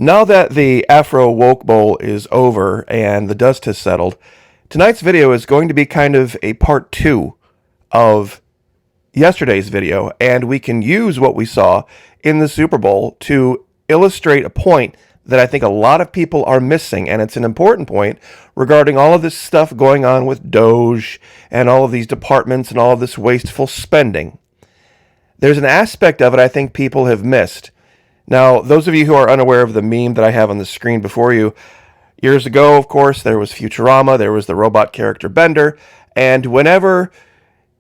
Now that the Afro Woke Bowl is over and the dust has settled, tonight's video is going to be kind of a part two of yesterday's video, and we can use what we saw in the Super Bowl to illustrate a point that I think a lot of people are missing, and it's an important point regarding all of this stuff going on with DOGE and all of these departments and all of this wasteful spending. There's an aspect of it I think people have missed. Now, those of you who are unaware of the meme that I have on the screen before you, years ago, of course, there was Futurama, there was the robot character Bender, and whenever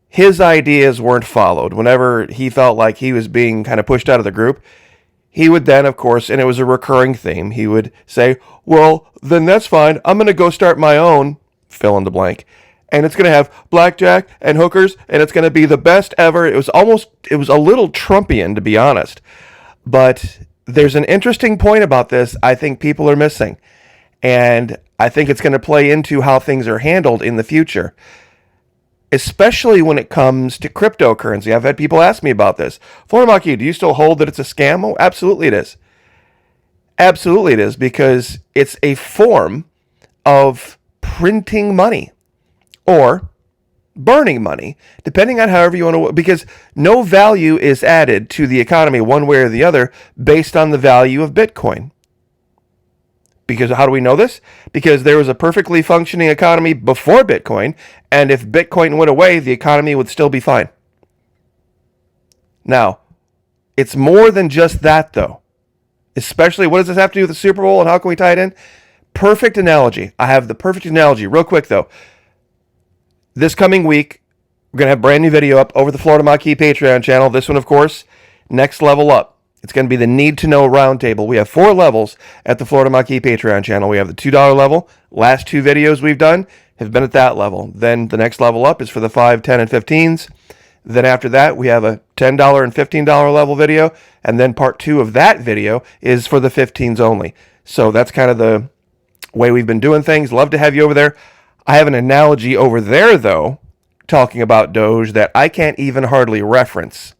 his ideas weren't followed, whenever he felt like he was being kind of pushed out of the group, he would then, of course, and it was a recurring theme, he would say, well, then that's fine, I'm going to go start my own, fill in the blank, and it's going to have blackjack and hookers, and it's going to be the best ever. It was a little Trumpian, to be honest. But there's an interesting point about this I think people are missing. And I think it's going to play into how things are handled in the future, especially when it comes to cryptocurrency. I've had people ask me about this. Florida Maki, do you still hold that it's a scam? Oh, absolutely it is. Absolutely it is, because it's a form of printing money or burning money, depending on however you want to, because no value is added to the economy one way or the other based on the value of Bitcoin. Because how do we know this? Because there was a perfectly functioning economy before Bitcoin, and if Bitcoin went away, the economy would still be fine. Now, it's more than just that, though. Especially, what does this have to do with the Super Bowl, and how can we tie it in? Perfect analogy. I have the perfect analogy. Real quick, though. This coming week, we're going to have a brand new video up over the Florida Maki Patreon channel. This one, of course, Next Level Up. It's going to be the Need to Know Roundtable. We have 4 levels at the Florida Maki Patreon channel. We have the $2 level. Last 2 videos we've done have been at that level. Then the next level up is for the 5, 10, and 15s. Then after that, we have a $10 and $15 level video. And then part 2 of that video is for the 15s only. So that's kind of the way we've been doing things. Love to have you over there. I have an analogy over there, though, talking about Doge that I can't even hardly reference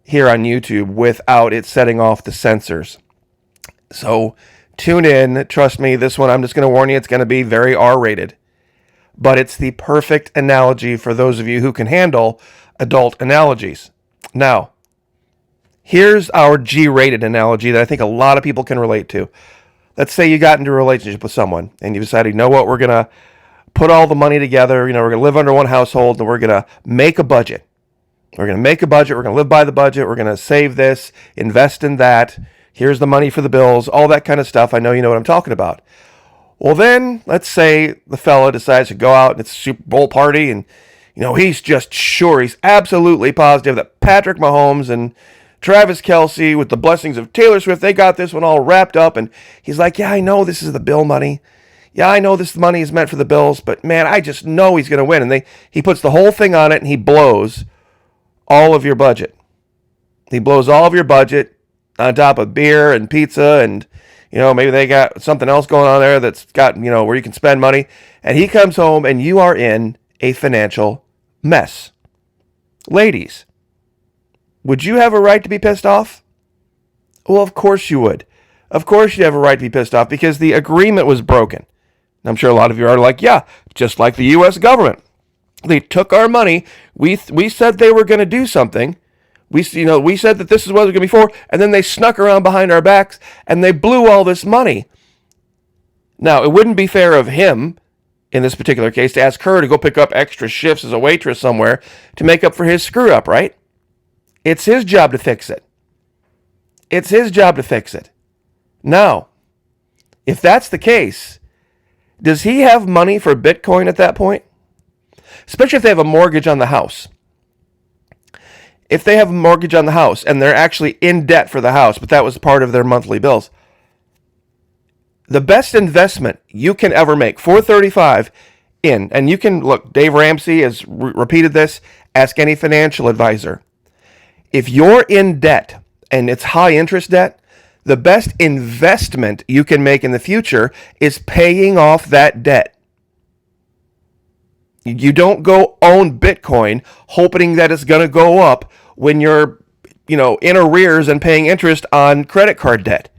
here on YouTube without it setting off the censors. So tune in. Trust me, this one, I'm just going to warn you, it's going to be very R-rated. But it's the perfect analogy for those of you who can handle adult analogies. Now, here's our G-rated analogy that I think a lot of people can relate to. Let's say you got into a relationship with someone and you decided, you know what, we're going to put all the money together, we're going to live under one household, and we're going to make a budget. We're going to make a budget, we're going to live by the budget, we're going to save this, invest in that, here's the money for the bills, all that kind of stuff. I know you know what I'm talking about. Well then, let's say the fella decides to go out and it's a Super Bowl party, and he's just sure, he's absolutely positive that Patrick Mahomes and Travis Kelce, with the blessings of Taylor Swift, they got this one all wrapped up, and he's like, yeah, I know this is the bill money. Yeah, I know this money is meant for the Bills, but man, I just know he's going to win. And he puts the whole thing on it, and he blows all of your budget. He blows all of your budget on top of beer and pizza, and maybe they got something else going on there that's got, where you can spend money. And he comes home, and you are in a financial mess. Ladies, would you have a right to be pissed off? Well, of course you would. Of course you have a right to be pissed off, because the agreement was broken. I'm sure a lot of you are like, yeah, just like the U.S. government. They took our money. We said they were going to do something. We said that this is what it was going to be for, and then they snuck around behind our backs, and they blew all this money. Now, it wouldn't be fair of him, in this particular case, to ask her to go pick up extra shifts as a waitress somewhere to make up for his screw-up, right? It's his job to fix it. It's his job to fix it. Now, if that's the case, does he have money for Bitcoin at that point? Especially if they have a mortgage on the house. If they have a mortgage on the house and they're actually in debt for the house, but that was part of their monthly bills. The best investment you can ever make, $435 in, and you can, look, Dave Ramsey has repeated this, ask any financial advisor. If you're in debt and it's high interest debt, the best investment you can make in the future is paying off that debt. You don't go own Bitcoin hoping that it's going to go up when you're, in arrears and paying interest on credit card debt.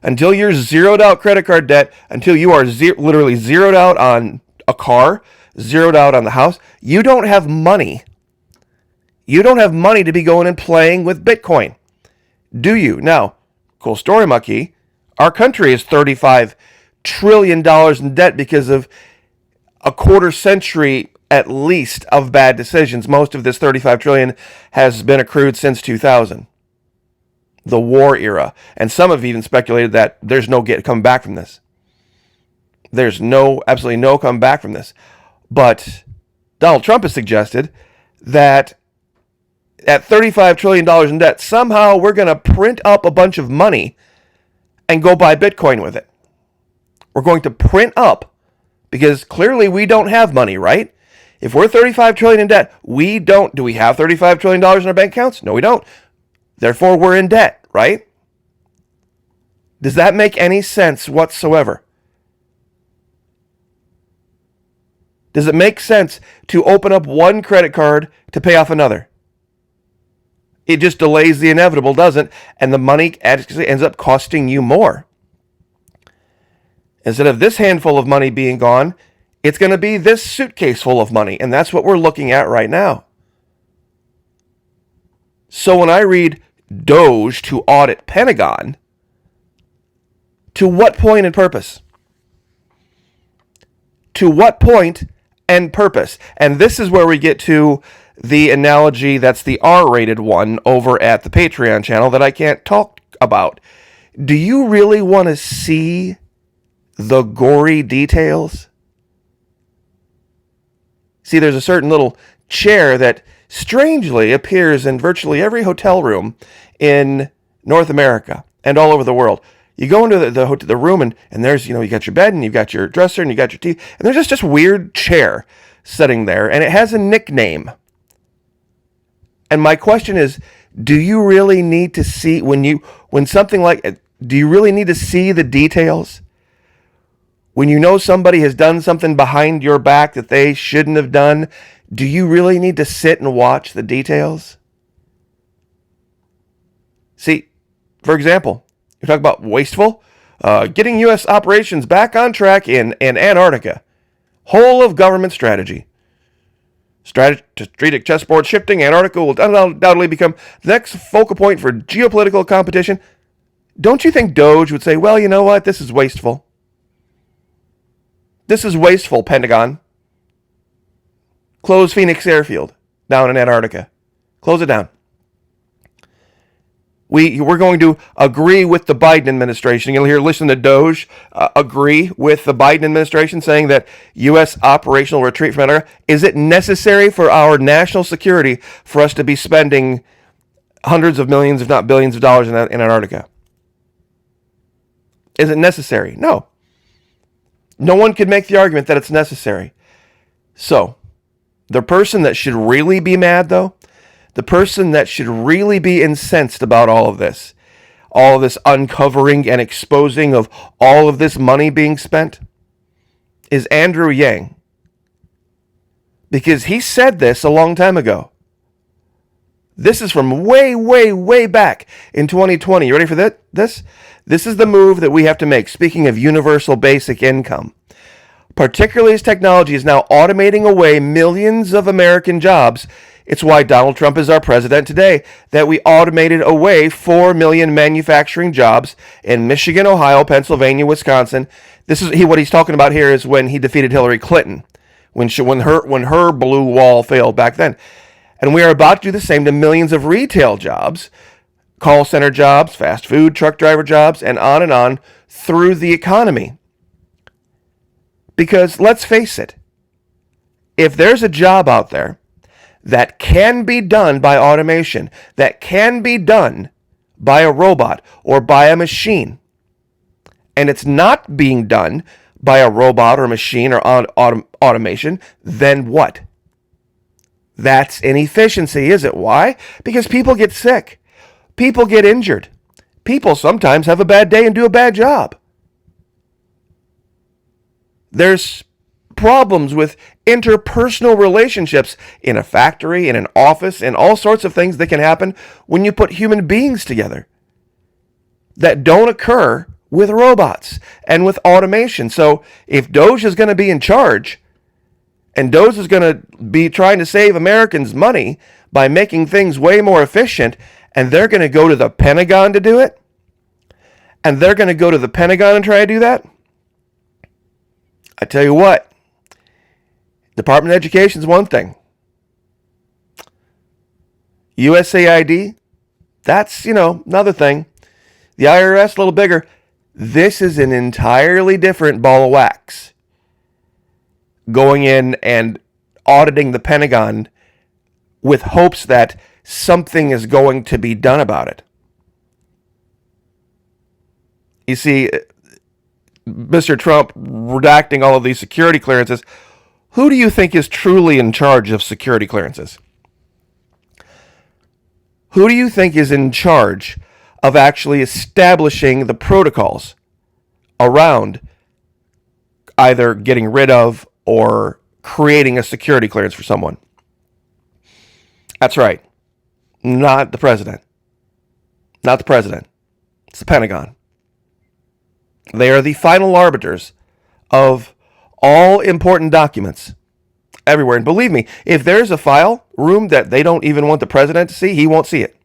until you're zeroed out credit card debt, until you are literally zeroed out on a car, zeroed out on the house, you don't have money. You don't have money to be going and playing with Bitcoin. Do you? Now, cool story, Maki. Our country is $35 trillion in debt because of a quarter century at least of bad decisions. Most of this 35 trillion has been accrued since 2000, the war era. And some have even speculated that there's no coming back from this. There's absolutely no come back from this. But Donald Trump has suggested that at $35 trillion in debt, somehow we're going to print up a bunch of money and go buy Bitcoin with it. We're going to print up, because clearly we don't have money, right? If we're $35 trillion in debt, do we have $35 trillion in our bank accounts? No, we don't. Therefore, we're in debt, right? Does that make any sense whatsoever? Does it make sense to open up one credit card to pay off another? It just delays the inevitable, doesn't? And the money actually ends up costing you more. Instead of this handful of money being gone, it's going to be this suitcase full of money. And that's what we're looking at right now. So when I read DOGE to audit Pentagon, to what point and purpose? To what point and purpose? And this is where we get to the analogy that's the R-rated one over at the Patreon channel that I can't talk about. Do you really want to see the gory details? See, there's a certain little chair that strangely appears in virtually every hotel room in North America and all over the world. You go into the room and there's, you got your bed and you've got your dresser and you got your TV, and there's just weird chair sitting there, and it has a nickname. And my question is, do you really need to see when something like, do you really need to see the details? When you know somebody has done something behind your back that they shouldn't have done, do you really need to sit and watch the details? See, for example, you talk about wasteful, getting U.S. operations back on track in Antarctica. Whole of government strategy. Strategic chessboard shifting. Antarctica will undoubtedly become the next focal point for geopolitical competition. Don't you think DOGE would say, well, you know what? This is wasteful. This is wasteful, Pentagon. Close Phoenix Airfield down in Antarctica. Close it down. We're going to agree with the Biden administration. You'll listen to DOGE agree with the Biden administration saying that U.S. operational retreat from Antarctica. Is it necessary for our national security for us to be spending hundreds of millions, if not billions of dollars in Antarctica? Is it necessary? No. No one could make the argument that it's necessary. So, the person that should really be mad, though, the person that should really be incensed about all of this uncovering and exposing of all of this money being spent, is Andrew Yang. Because he said this a long time ago. This is from way, way, way back in 2020. You ready for this? This is the move that we have to make. Speaking of universal basic income, particularly as technology is now automating away millions of American jobs. It's why Donald Trump is our president today, that we automated away 4 million manufacturing jobs in Michigan, Ohio, Pennsylvania, Wisconsin. This is what he's talking about here is when he defeated Hillary Clinton, when her blue wall failed back then. And we are about to do the same to millions of retail jobs, call center jobs, fast food, truck driver jobs, and on through the economy. Because let's face it, if there's a job out there that can be done by automation, that can be done by a robot or by a machine, and it's not being done by a robot or machine or automation, then what? That's inefficiency, is it? Why? Because people get sick. People get injured. People sometimes have a bad day and do a bad job. There's problems with interpersonal relationships in a factory, in an office, and all sorts of things that can happen when you put human beings together that don't occur with robots and with automation. So if DOGE is going to be in charge, and DOGE is going to be trying to save Americans money by making things way more efficient, and they're going to go to the Pentagon to do it, and they're going to go to the Pentagon and try to do that, I tell you what, Department of Education is one thing. USAID, that's, another thing. The IRS, a little bigger. This is an entirely different ball of wax. Going in and auditing the Pentagon with hopes that something is going to be done about it. You see, Mr. Trump redacting all of these security clearances. Who do you think is truly in charge of security clearances? Who do you think is in charge of actually establishing the protocols around either getting rid of or creating a security clearance for someone? That's right. Not the president. Not the president. It's the Pentagon. They are the final arbiters of all important documents everywhere. And believe me, if there's a file room that they don't even want the president to see, he won't see it.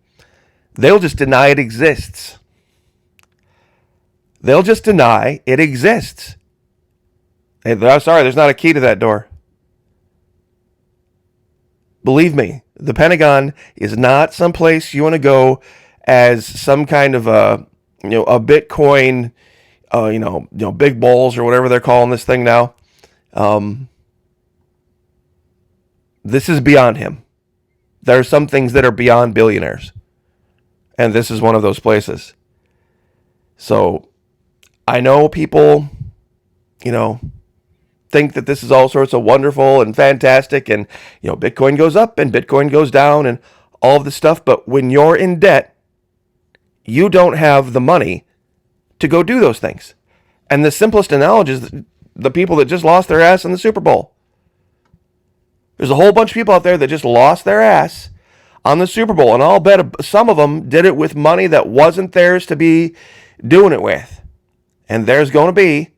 They'll just deny it exists. They'll just deny it exists. Hey, sorry, there's not a key to that door. Believe me, the Pentagon is not someplace you want to go as some kind of a Bitcoin, big balls or whatever they're calling this thing now. This is beyond him. There are some things that are beyond billionaires. And this is one of those places. So I know people, think that this is all sorts of wonderful and fantastic. And, Bitcoin goes up and Bitcoin goes down and all of this stuff. But when you're in debt, you don't have the money to go do those things. And the simplest analogy is the people that just lost their ass in the Super Bowl. There's a whole bunch of people out there that just lost their ass on the Super Bowl. And I'll bet some of them did it with money that wasn't theirs to be doing it with. And there's going to be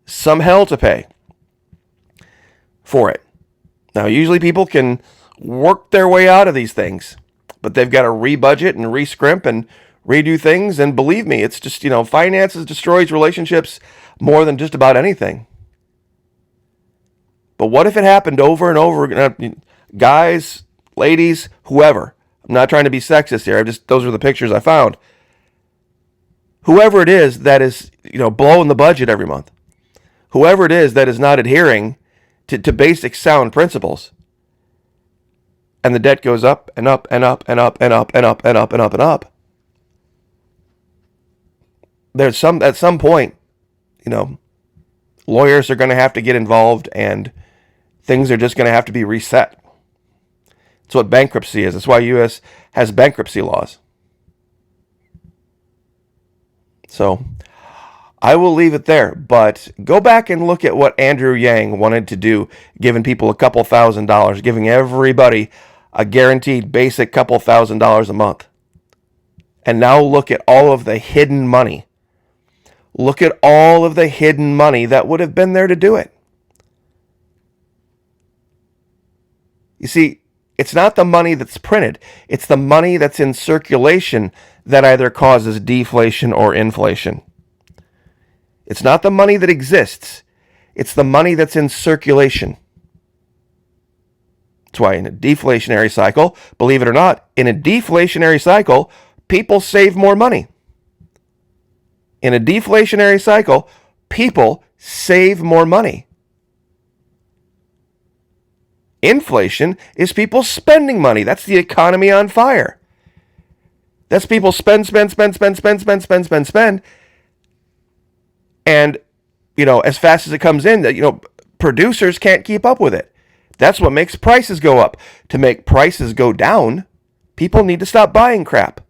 some hell to pay for it. Now, usually people can work their way out of these things, but they've got to rebudget and rescrimp and redo things. And believe me, it's just, finances destroys relationships more than just about anything. But what if it happened over and over again? Guys, ladies, whoever. I'm not trying to be sexist here. Those are the pictures I found. Whoever it is that is, blowing the budget every month. Whoever it is that is not adhering to basic sound principles. And the debt goes up and up and up and up and up and up and up and up and up. At some point, lawyers are going to have to get involved and things are just going to have to be reset. That's what bankruptcy is. That's why U.S. has bankruptcy laws. So I will leave it there, but go back and look at what Andrew Yang wanted to do, giving people a couple $1,000s, giving everybody a guaranteed basic couple $1,000s a month. And now look at all of the hidden money. Look at all of the hidden money that would have been there to do it. You see, it's not the money that's printed. It's the money that's in circulation that either causes deflation or inflation. It's not the money that exists. It's the money that's in circulation. That's why in a deflationary cycle, believe it or not, in a deflationary cycle, people save more money. In a deflationary cycle, people save more money. Inflation is people spending money. That's the economy on fire. That's people spend. And, as fast as it comes in, producers can't keep up with it. That's what makes prices go up. To make prices go down, people need to stop buying crap.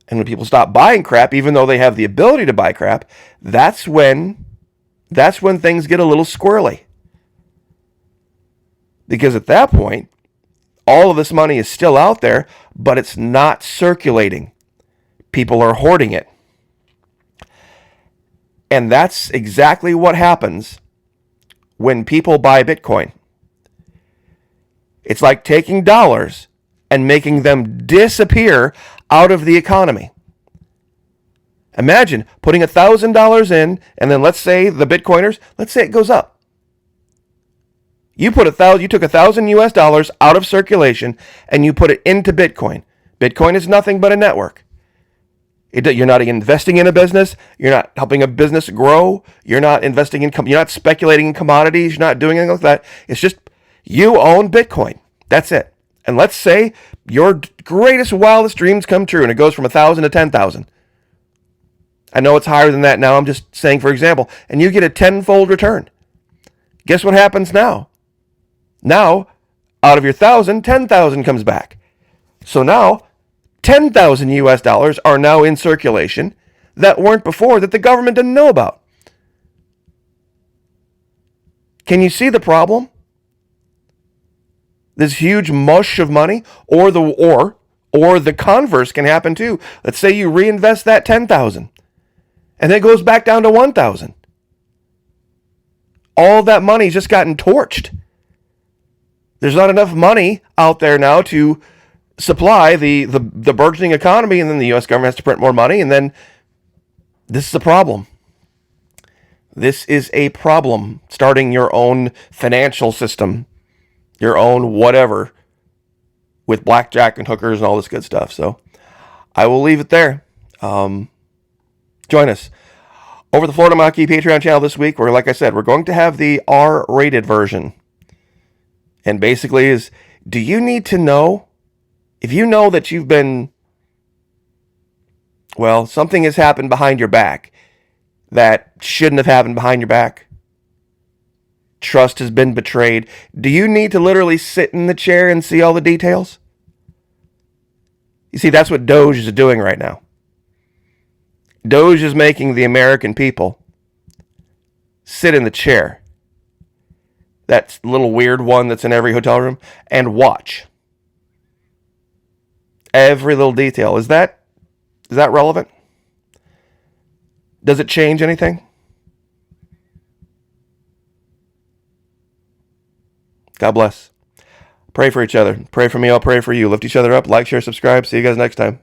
And when people stop buying crap, even though they have the ability to buy crap, that's when things get a little squirrely. Because at that point, all of this money is still out there, but it's not circulating. People are hoarding it. And that's exactly what happens when people buy Bitcoin. It's like taking dollars and making them disappear out of the economy. Imagine putting $1,000 in, and then let's say the Bitcoiners, let's say it goes up. You took $1,000 US dollars out of circulation and you put it into Bitcoin. Bitcoin is nothing but a network. You're not investing in a business. You're not helping a business grow. You're not investing in. You're not speculating in commodities. You're not doing anything like that. It's just you own Bitcoin. That's it. And let's say your greatest, wildest dreams come true, and it goes from 1,000 to 10,000. I know it's higher than that now. I'm just saying, for example, and you get a tenfold return. Guess what happens now? Now, out of your 1,000, 10,000 comes back. So now, 10,000 US dollars are now in circulation that weren't before, that the government didn't know about. Can you see the problem? This huge mush of money, or the converse can happen too. Let's say you reinvest that 10,000 and then it goes back down to 1,000. All that money's just gotten torched. There's not enough money out there now to supply the burgeoning economy, and then the U.S. government has to print more money, and then this is a problem. This is a problem, starting your own financial system, your own whatever, with blackjack and hookers and all this good stuff. So I will leave it there. Join us over the Florida Maki Patreon channel this week, where, like I said, we're going to have the R-rated version. And basically is, do you need to know, if you know that you've been, well, something has happened behind your back that shouldn't have happened behind your back, trust has been betrayed, do you need to literally sit in the chair and see all the details? You see, that's what DOGE is doing right now. DOGE is making the American people sit in the chair, that little weird one that's in every hotel room, and watch every little detail. Is that relevant? Does it change anything? God bless. Pray for each other. Pray for me. I'll pray for you. Lift each other up. Like, share, subscribe. See you guys next time.